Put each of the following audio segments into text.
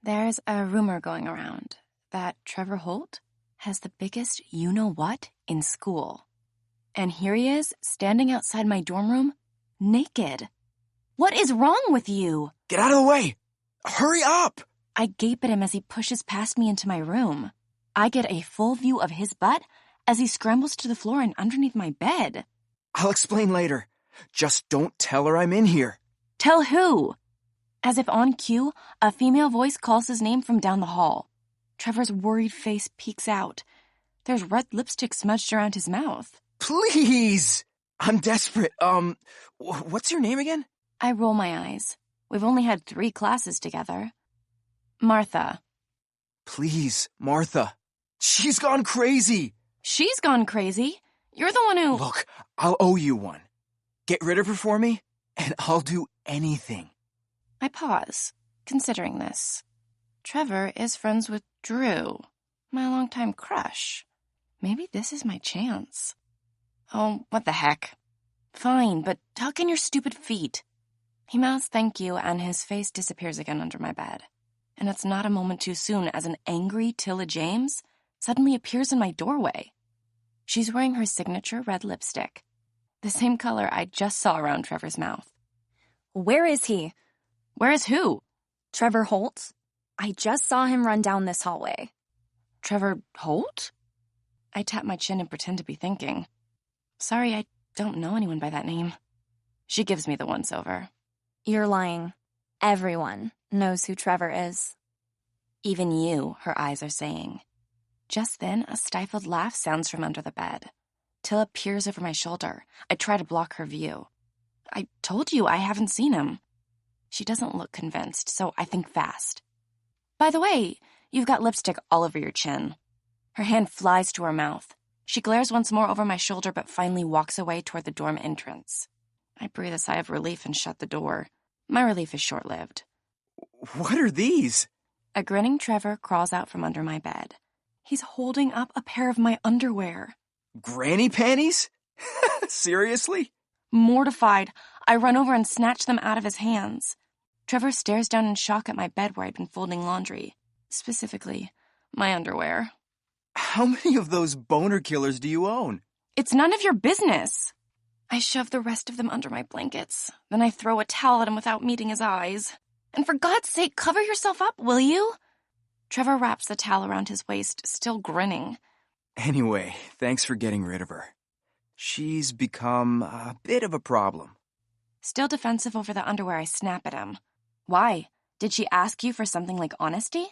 There's a rumor going around that Trevor Holt has the biggest you-know-what in school. And here he is, standing outside my dorm room, naked. What is wrong with you? Get out of the way! Hurry up! I gape at him as he pushes past me into my room. I get a full view of his butt as he scrambles to the floor and underneath my bed. I'll explain later. Just don't tell her I'm in here. Tell who? As if on cue, a female voice calls his name from down the hall. Trevor's worried face peeks out. There's red lipstick smudged around his mouth. Please! I'm desperate. What's your name again? I roll my eyes. We've only had 3 classes together. Martha. Please, Martha. She's gone crazy. She's gone crazy. You're the one who... Look, I'll owe you one. Get rid of her for me, and I'll do anything. I pause, considering this. Trevor is friends with Drew, my longtime crush. Maybe this is my chance. Oh, what the heck. Fine, but tuck in your stupid feet. He mouths thank you, and his face disappears again under my bed. And it's not a moment too soon as an angry Tilla James suddenly appears in my doorway. She's wearing her signature red lipstick, the same color I just saw around Trevor's mouth. Where is he? Where is who? Trevor Holt? I just saw him run down this hallway. Trevor Holt? I tap my chin and pretend to be thinking. Sorry, I don't know anyone by that name. She gives me the once-over. You're lying. Everyone knows who Trevor is. Even you, her eyes are saying. Just then, a stifled laugh sounds from under the bed. Tilla peers over my shoulder. I try to block her view. I told you I haven't seen him. She doesn't look convinced, so I think fast. By the way, you've got lipstick all over your chin. Her hand flies to her mouth. She glares once more over my shoulder, but finally walks away toward the dorm entrance. I breathe a sigh of relief and shut the door. My relief is short-lived. What are these? A grinning Trevor crawls out from under my bed. He's holding up a pair of my underwear. Granny panties? Seriously? Mortified, I run over and snatch them out of his hands. Trevor stares down in shock at my bed where I'd been folding laundry. Specifically, my underwear. How many of those boner killers do you own? It's none of your business. I shove the rest of them under my blankets. Then I throw a towel at him without meeting his eyes. And for God's sake, cover yourself up, will you? Trevor wraps the towel around his waist, still grinning. Anyway, thanks for getting rid of her. She's become a bit of a problem. Still defensive over the underwear, I snap at him. Why? Did she ask you for something like honesty?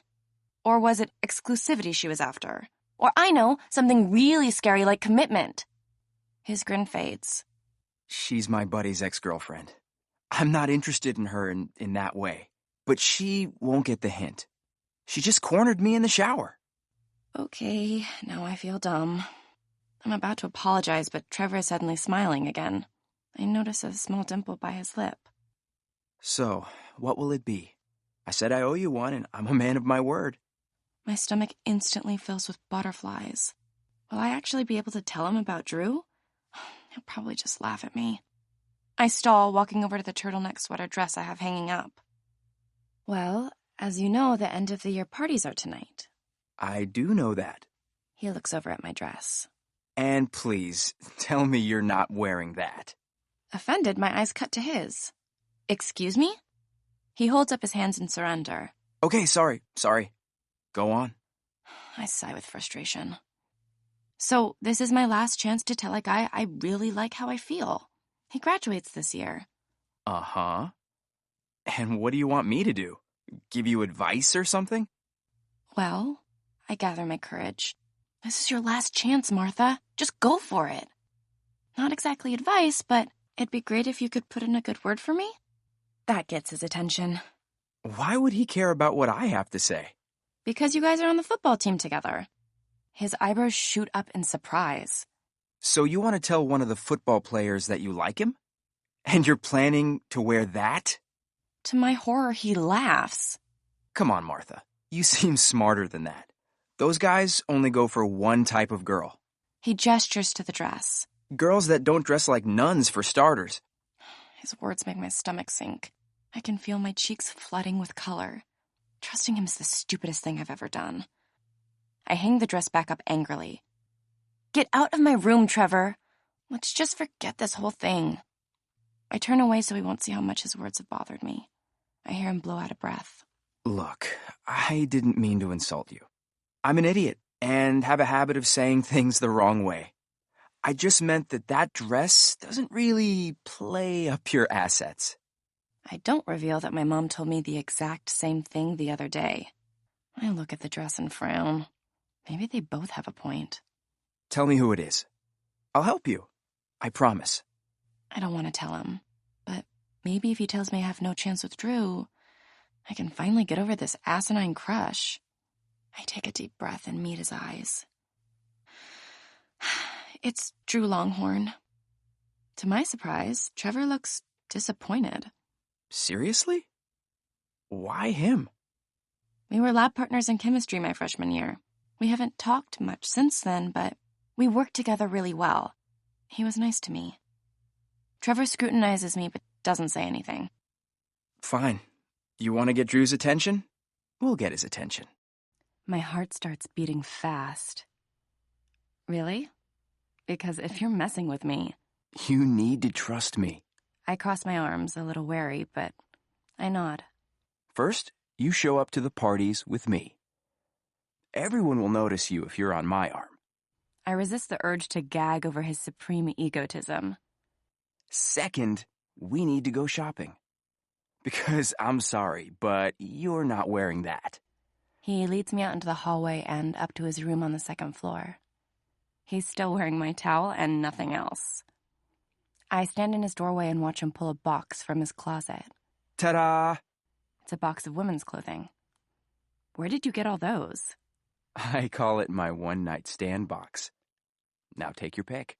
Or was it exclusivity she was after? Or I know, something really scary like commitment. His grin fades. She's my buddy's ex-girlfriend. I'm not interested in her in that way. But she won't get the hint. She just cornered me in the shower. Okay, now I feel dumb. I'm about to apologize, but Trevor is suddenly smiling again. I notice a small dimple by his lip. So, what will it be? I said I owe you one, and I'm a man of my word. My stomach instantly fills with butterflies. Will I actually be able to tell him about Drew? He'll probably just laugh at me. I stall, walking over to the turtleneck sweater dress I have hanging up. Well, as you know, the end-of-the-year parties are tonight. I do know that. He looks over at my dress. And please, tell me you're not wearing that. Offended, my eyes cut to his. Excuse me? He holds up his hands in surrender. Okay, sorry. Go on. I sigh with frustration. So, this is my last chance to tell a guy I really like how I feel. He graduates this year. Uh-huh. And what do you want me to do? Give you advice or something? Well, I gather my courage. This is your last chance, Martha. Just go for it. Not exactly advice, but it'd be great if you could put in a good word for me. That gets his attention. Why would he care about what I have to say? Because you guys are on the football team together. His eyebrows shoot up in surprise. So you want to tell one of the football players that you like him? And you're planning to wear that? To my horror, he laughs. Come on, Martha. You seem smarter than that. Those guys only go for one type of girl. He gestures to the dress. Girls that don't dress like nuns, for starters. His words make my stomach sink. I can feel my cheeks flooding with color. Trusting him is the stupidest thing I've ever done. I hang the dress back up angrily. Get out of my room, Trevor. Let's just forget this whole thing. I turn away so he won't see how much his words have bothered me. I hear him blow out a breath. Look, I didn't mean to insult you. I'm an idiot and have a habit of saying things the wrong way. I just meant that dress doesn't really play up your assets. I don't reveal that my mom told me the exact same thing the other day. I look at the dress and frown. Maybe they both have a point. Tell me who it is. I'll help you. I promise. I don't want to tell him, but maybe if he tells me I have no chance with Drew, I can finally get over this asinine crush. I take a deep breath and meet his eyes. It's Drew Longhorn. To my surprise, Trevor looks disappointed. Seriously? Why him? We were lab partners in chemistry my freshman year. We haven't talked much since then, but we worked together really well. He was nice to me. Trevor scrutinizes me but doesn't say anything. Fine. You want to get Drew's attention? We'll get his attention. My heart starts beating fast. Really? Because if you're messing with me... You need to trust me. I cross my arms, a little wary, but I nod. First, you show up to the parties with me. Everyone will notice you if you're on my arm. I resist the urge to gag over his supreme egotism. Second, we need to go shopping. Because I'm sorry, but you're not wearing that. He leads me out into the hallway and up to his room on the second floor. He's still wearing my towel and nothing else. I stand in his doorway and watch him pull a box from his closet. Ta-da! It's a box of women's clothing. Where did you get all those? I call it my one-night stand box. Now take your pick.